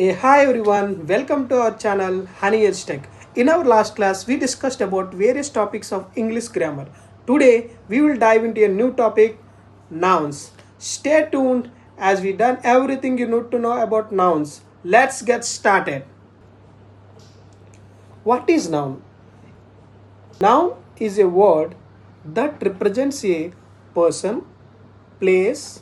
Hi everyone, welcome to our channel Honey Edge Tech. In our last class, we discussed about various topics of English grammar. Today, we will dive into a new topic, nouns. Stay tuned as we done everything you need to know about nouns. Let's get started. What is noun? Noun is a word that represents a person, place,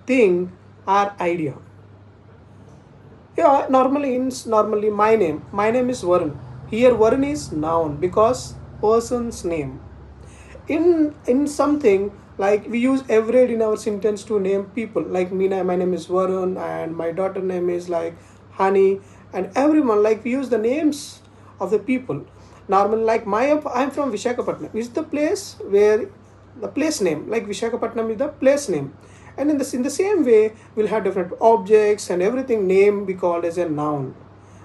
thing, or idea. Yeah, normally my name. My name is Varun. Here Varun is noun because person's name. In something like we use every day in our sentence to name people. Like me, my name is Varun, and my daughter name is like Honey, and everyone like we use the names of the people. Normally, like I'm from Vishakhapatnam. Is the place where the place name like Vishakhapatnam is the place name, and in the same way we'll have different objects and everything name be called as a noun.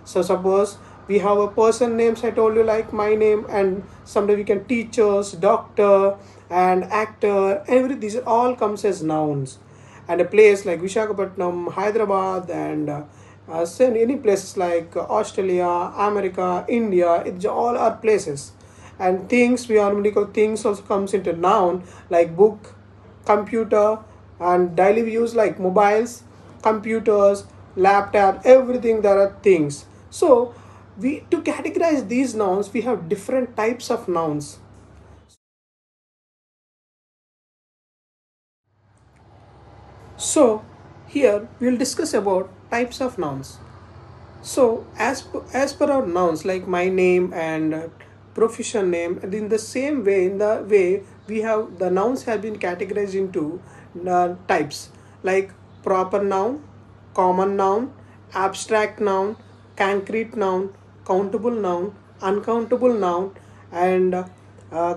So suppose we have a person names I told you like my name, and someday we can teachers, doctor, and actor. Every these all comes as nouns, and a place like Vishakhapatnam, Hyderabad, and any places like Australia, America, India. It's all are places, and things we normally call things also comes into noun like book, computer, and daily use like mobiles, computers, laptop, everything there are things. So we to categorize these nouns we have different types of nouns. So here we'll discuss about types of nouns. So as per our nouns like my name and profession name, and in the same way, in the way we have the nouns have been categorized into types like proper noun, common noun, abstract noun, concrete noun, countable noun, uncountable noun, and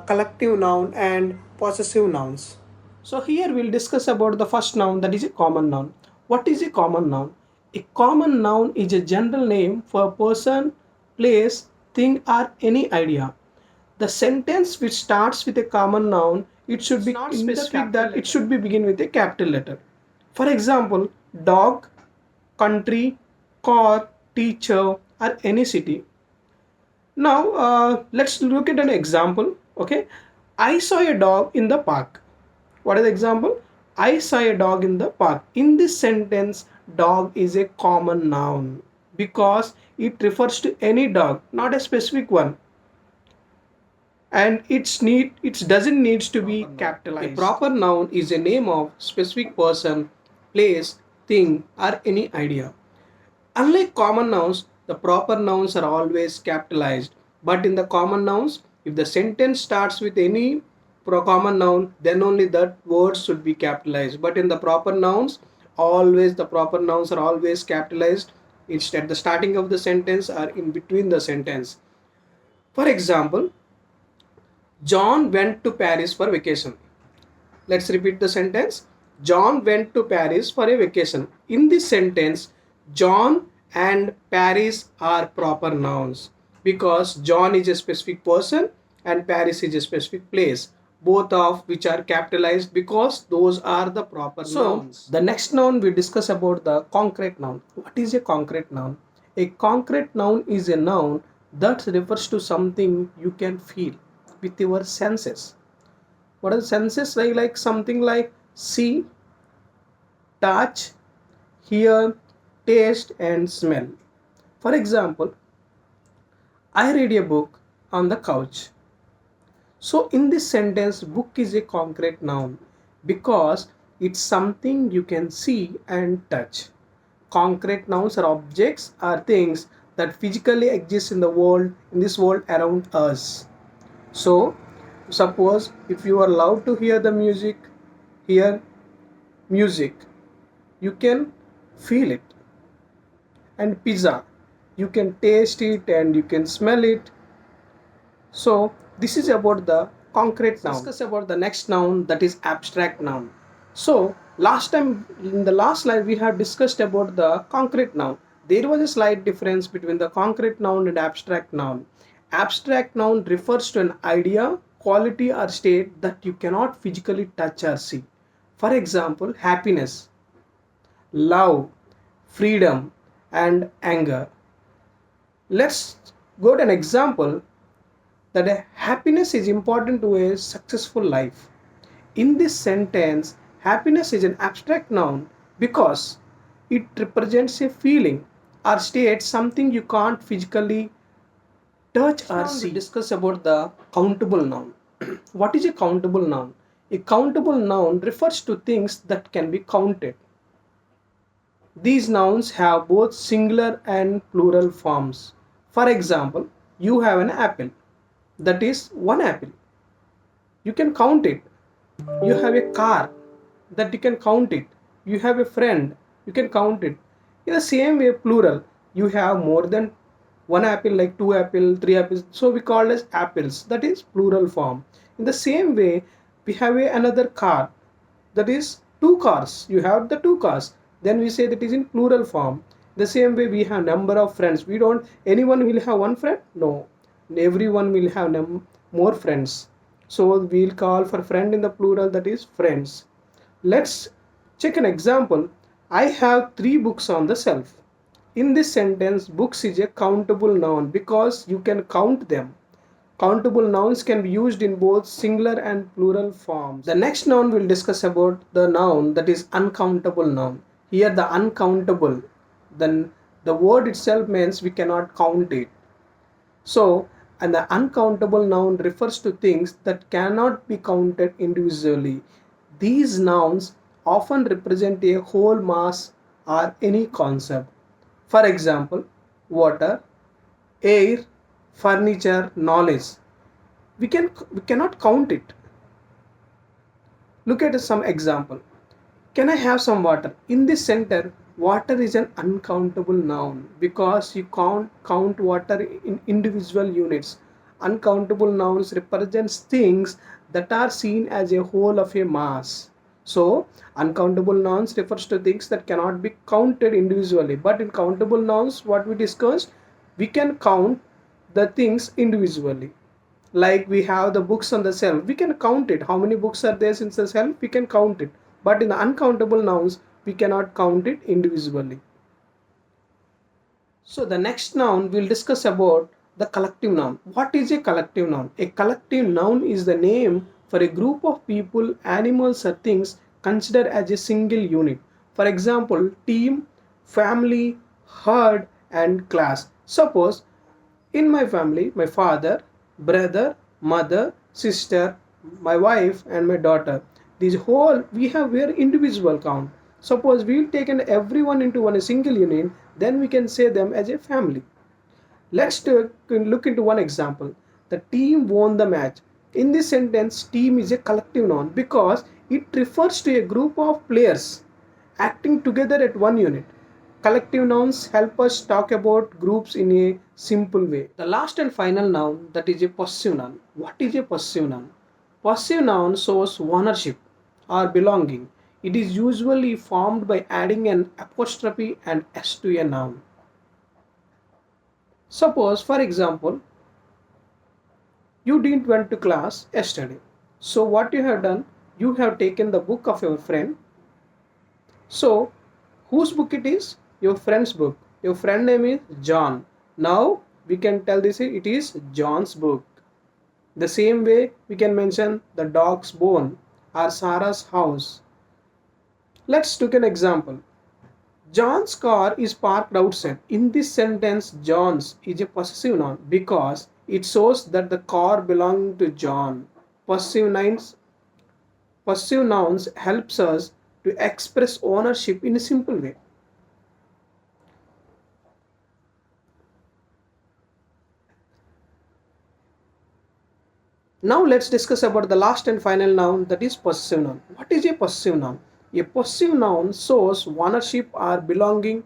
collective noun and possessive nouns. So here we'll discuss about the first noun, that is a common noun. What is a common noun? A common noun is a general name for a person, place, thing or any idea. The sentence which starts with a common noun, it should be not specific that it should be begin with a capital letter. For example, dog, country, car, teacher or any city. Now let's look at an example. Okay, I saw a dog in the park. What is the example? I saw a dog in the park. In this sentence, dog is a common noun because it refers to any dog, not a specific one, and it doesn't needs to be capitalized. A proper noun is a name of specific person, place, thing, or any idea. Unlike common nouns, the proper nouns are always capitalized. But in the common nouns, if the sentence starts with any common noun, then only that word should be capitalized. But in the proper nouns, always the proper nouns are always capitalized. It's at the starting of the sentence or in between the sentence. For example, John went to Paris for vacation. Let's repeat the sentence. John went to Paris for a vacation. In this sentence, John and Paris are proper nouns because John is a specific person and Paris is a specific place, both of which are capitalized because those are the proper nouns. The next noun we discuss about the concrete noun. What is a concrete noun? A concrete noun is a noun that refers to something you can feel with your senses. What are the senses like something like see, touch, hear, taste and smell. For example, I read a book on the couch. So in this sentence, book is a concrete noun because it's something you can see and touch. Concrete nouns are objects or things that physically exist in the world, in this world around us. So suppose if you are allowed to hear the music, hear music, you can feel it. And pizza, you can taste it and you can smell it. So this is about the concrete noun. Discuss about the next noun, that is abstract noun. So last time in the last slide we have discussed about the concrete noun. There was a slight difference between the concrete noun and abstract noun. Abstract noun refers to an idea, quality or state that you cannot physically touch or see. For example, happiness, love, freedom and anger. Let's go to an example that happiness is important to a successful life. In this sentence, happiness is an abstract noun because it represents a feeling or state, something you can't physically touch or see. We discuss about the countable noun. What is a countable noun? A countable noun refers to things that can be counted. These nouns have both singular and plural forms. For example, you have an apple. That is one apple. You can count it. You have a car. That you can count it. You have a friend. You can count it. In the same way, plural, you have more than one apple, like two apple, three apples. So we call as apples. That is plural form. In the same way, we have another car. That is two cars. You have the two cars. Then we say that is in plural form. The same way we have number of friends. We don't. Anyone will have one friend? No. Everyone will have more friends. So we'll call for friend in the plural, that is friends. Let's check an example. I have 3 books on the shelf. In this sentence, books is a countable noun because you can count them. Countable nouns can be used in both singular and plural forms. The next noun we'll discuss about the noun that is uncountable noun. Here the uncountable, then the word itself means we cannot count it. So, and the uncountable noun refers to things that cannot be counted individually. These nouns often represent a whole mass or any concept. For example, water, air, furniture, knowledge. We cannot count it. Look at some example. Can I have some water? In this sentence, water is an uncountable noun because you can't count water in individual units. Uncountable nouns represents things that are seen as a whole of a mass. So, uncountable nouns refers to things that cannot be counted individually. But in countable nouns, what we discussed, we can count the things individually. Like we have the books on the shelf, we can count it. How many books are there in the shelf? We can count it. But in the uncountable nouns, we cannot count it individually. So the next noun we'll discuss about the collective noun. What is a collective noun? A collective noun is the name for a group of people, animals or things considered as a single unit. For example, team, family, herd and class. Suppose in my family, my father, brother, mother, sister, my wife and my daughter. This whole we have where individual count. Suppose we've taken everyone into one single unit, then we can say them as a family. Let's look into one example. The team won the match. In this sentence, team is a collective noun because it refers to a group of players acting together at one unit. Collective nouns help us talk about groups in a simple way. The last and final noun, that is a possessive noun. What is a possessive noun? Possessive noun shows ownership or belonging. It is usually formed by adding an apostrophe and s to a noun. Suppose, for example, you didn't went to class yesterday. So what you have done, you have taken the book of your friend. So whose book it is? Your friend's book. Your friend name is John. Now we can tell this it is John's book. The same way we can mention the dog's bone or Sarah's house. Let's take an example. John's car is parked outside. In this sentence, John's is a possessive noun because it shows that the car belongs to John. Possessive nouns helps us to express ownership in a simple way. Now let's discuss about the last and final noun, that is possessive noun. What is a possessive noun? A possessive noun shows ownership or belonging.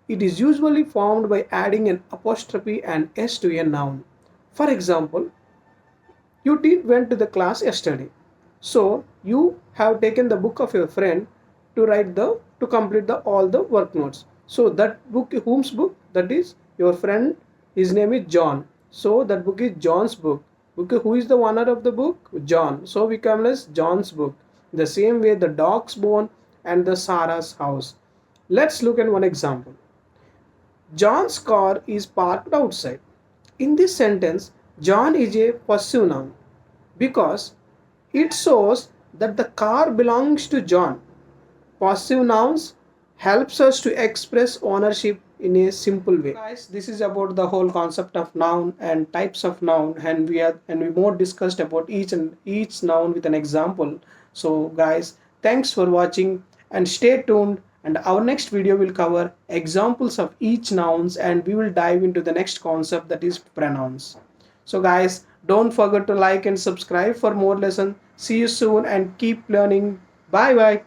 It is usually formed by adding an apostrophe and s to a noun. For example, you did went to the class yesterday. So you have taken the book of your friend to complete all the work notes. So that book, whom's book? That is your friend. His name is John. So that book is John's book. Who is the owner of the book? John. So we come as John's book. The same way the dog's bone and the Sarah's house. Let's look at one example. John's car is parked outside. In this sentence, John is a possessive noun because it shows that the car belongs to John. Possessive nouns helps us to express ownership in a simple way. Guys, this is about the whole concept of noun and types of noun, and we more discussed about each noun with an example. So guys, thanks for watching and stay tuned, and our next video will cover examples of each nouns, and we will dive into the next concept, that is pronouns. So guys, don't forget to like and subscribe for more lessons. See you soon and keep learning. Bye bye.